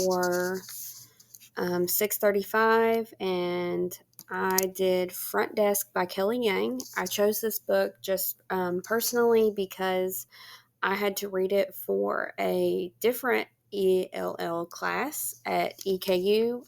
for 635, and I did Front Desk by Kelly Yang. I chose this book just personally because I had to read it for a different ELL class at EKU.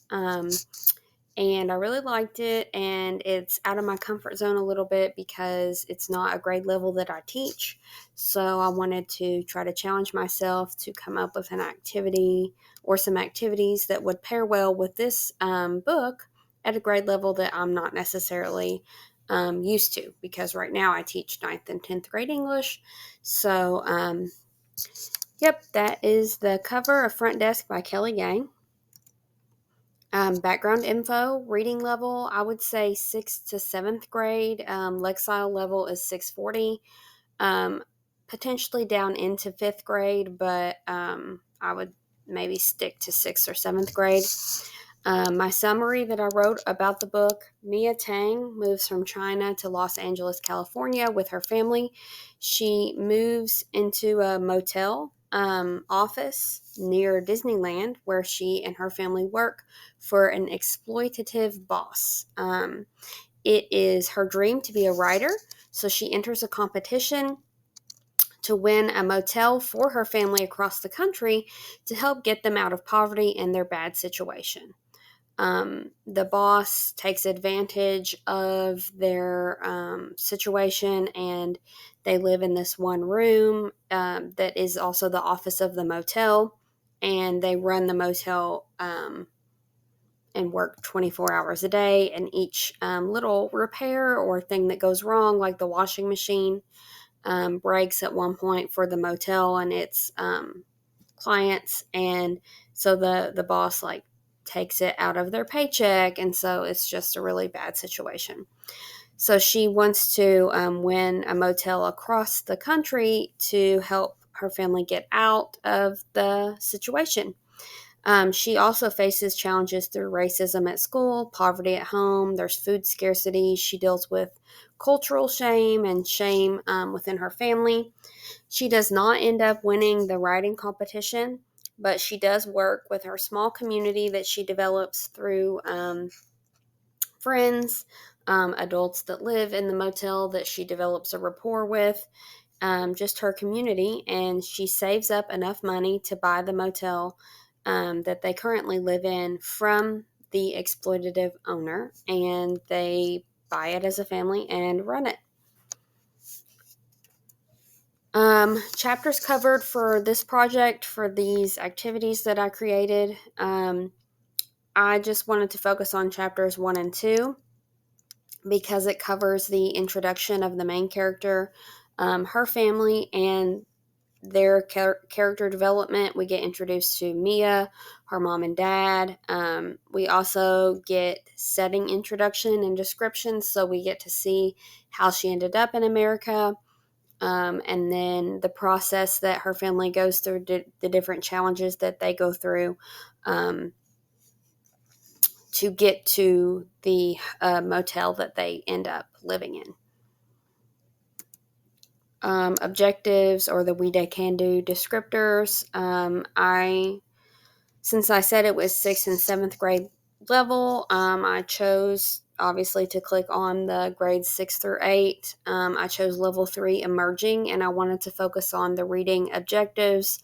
And I really liked it, and it's out of my comfort zone a little bit because it's not a grade level that I teach. So I wanted to try to challenge myself to come up with an activity or some activities that would pair well with this book at a grade level that I'm not necessarily used to, because right now I teach 9th and 10th grade English. So, yep, that is the cover of Front Desk by Kelly Yang. Background info, reading level, I would say 6th to 7th grade. Lexile level is 640. Potentially down into 5th grade, but I would maybe stick to 6th or 7th grade. My summary that I wrote about the book: Mia Tang moves from China to Los Angeles, California with her family. She moves into a motel office near Disneyland where she and her family work for an exploitative boss. It is her dream to be a writer, so she enters a competition to win a motel for her family across the country to help get them out of poverty and their bad situation. The boss takes advantage of their situation, and they live in this one room that is also the office of the motel, and they run the motel and work 24 hours a day, and each little repair or thing that goes wrong, like the washing machine breaks at one point for the motel and its clients, and so the boss takes it out of their paycheck, and so it's just a really bad situation. So she wants to win a motel across the country to help her family get out of the situation. She also faces challenges through racism at school, poverty at home, there's food scarcity. She deals with cultural shame and shame within her family. She does not end up winning the writing competition, but she does work with her small community that she develops through friends, adults that live in the motel that she develops a rapport with, just her community, and she saves up enough money to buy the motel that they currently live in from the exploitative owner, and they buy it as a family and run it. Chapters covered for this project, for these activities that I created. I just wanted to focus on chapters 1 and 2 because it covers the introduction of the main character, her family, and their character development. We get introduced to Mia, her mom and dad. We also get setting introduction and description, so we get to see how she ended up in America. And then the process that her family goes through, the different challenges that they go through to get to the motel that they end up living in. Objectives, or the we day can do descriptors. Since I said it was 6th and 7th grade level, I chose obviously to click on the grades 6 through 8. I chose level 3 emerging, and I wanted to focus on the reading objectives,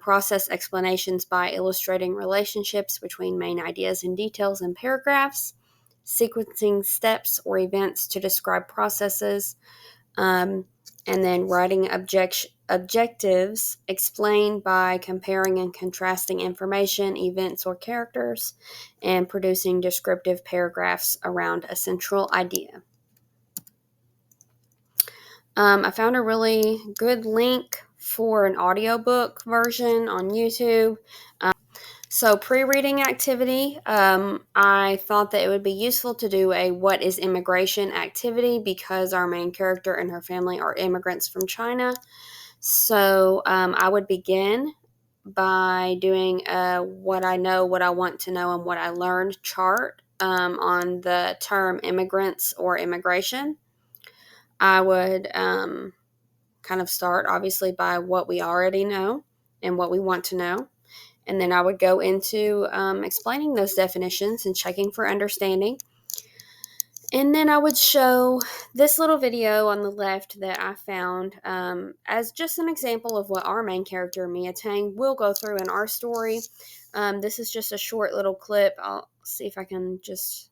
process explanations by illustrating relationships between main ideas and details in paragraphs, sequencing steps or events to describe processes, and then writing objectives explained by comparing and contrasting information, events, or characters, and producing descriptive paragraphs around a central idea. I found a really good link for an audiobook version on YouTube. So, pre-reading activity, I thought that it would be useful to do a what is immigration activity because our main character and her family are immigrants from China. So, I would begin by doing a what I know, what I want to know, and what I learned chart on the term immigrants or immigration. I would kind of start, obviously, by what we already know and what we want to know. And then I would go into explaining those definitions and checking for understanding. And then I would show this little video on the left that I found as just an example of what our main character, Mia Tang, will go through in our story. This is just a short little clip. I'll see if I can just,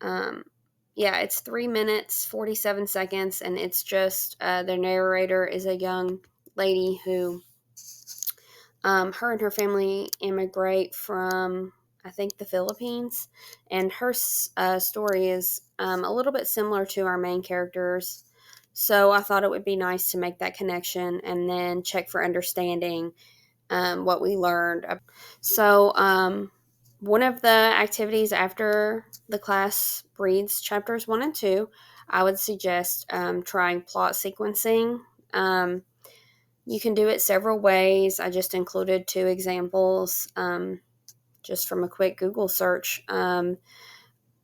yeah, it's 3 minutes, 47 seconds, and it's just the narrator is a young lady who, her and her family immigrate from, I think, the Philippines, and her story is a little bit similar to our main characters. So I thought it would be nice to make that connection and then check for understanding what we learned. So one of the activities after the class reads chapters 1 and 2, I would suggest trying plot sequencing. You can do it several ways. I just included 2 examples just from a quick Google search.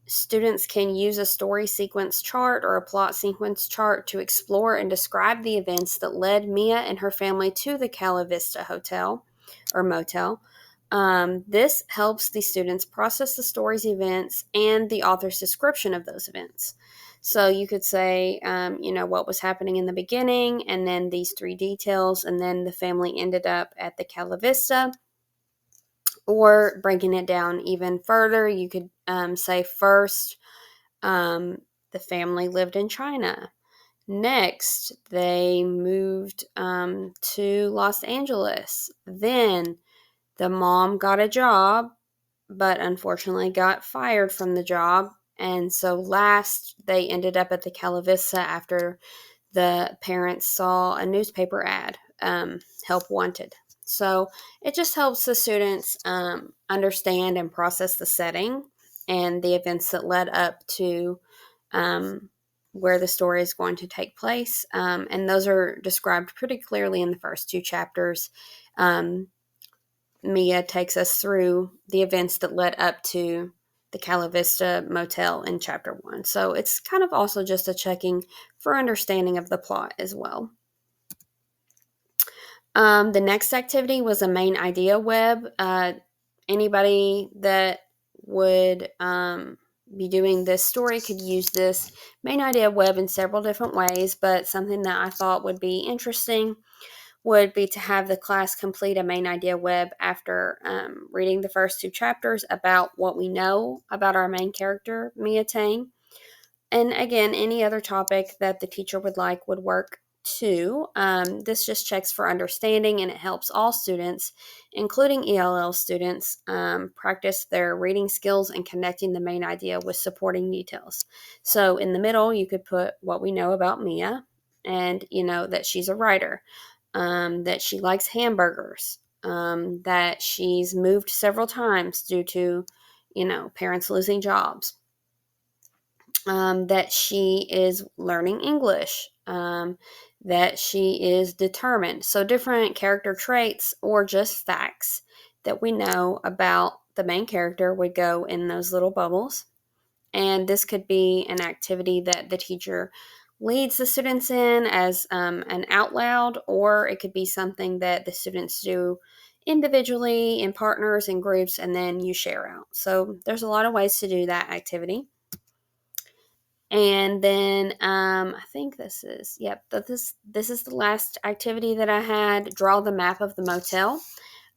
Students can use a story sequence chart or a plot sequence chart to explore and describe the events that led Mia and her family to the Cala Vista Hotel or Motel. This helps the students process the story's events and the author's description of those events. So you could say, what was happening in the beginning, and then these 3 details, and then the family ended up at the Cala Vista. Or breaking it down even further, you could say first, the family lived in China. Next, they moved to Los Angeles. Then the mom got a job, but unfortunately got fired from the job. And so last, they ended up at the Cala Vista after the parents saw a newspaper ad, help wanted. So it just helps the students understand and process the setting and the events that led up to where the story is going to take place. And those are described pretty clearly in the first 2 chapters. Mia takes us through the events that led up to the Cala Vista Motel in chapter 1. So it's kind of also just a checking for understanding of the plot as well. The next activity was a main idea web. Anybody that would be doing this story could use this main idea web in several different ways, but something that I thought would be interesting would be to have the class complete a main idea web after reading the first 2 chapters about what we know about our main character, Mia Tang. And again, any other topic that the teacher would like would work too. This just checks for understanding, and it helps all students, including ELL students, practice their reading skills and connecting the main idea with supporting details. So in the middle, you could put what we know about Mia, and that she's a writer, that she likes hamburgers, that she's moved several times due to, parents losing jobs, that she is learning English, that she is determined. So different character traits or just facts that we know about the main character would go in those little bubbles. And this could be an activity that the teacher leads the students in as an out loud, or it could be something that the students do individually, in partners, in groups, and then you share out. So there's a lot of ways to do that activity. And then I think this is the last activity that I had. Draw the map of the motel.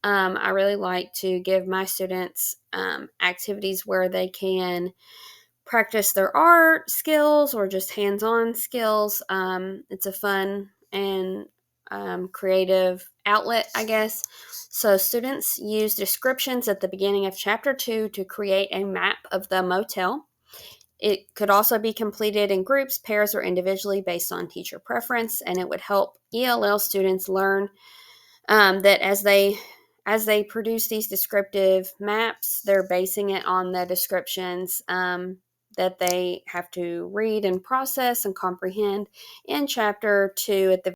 I really like to give my students activities where they can practice their art skills or just hands-on skills. It's a fun and creative outlet, I guess. So students use descriptions at the beginning of chapter 2 to create a map of the motel. It could also be completed in groups, pairs, or individually based on teacher preference, and it would help ELL students learn that as they produce these descriptive maps, they're basing it on the descriptions that they have to read and process and comprehend in chapter 2 at the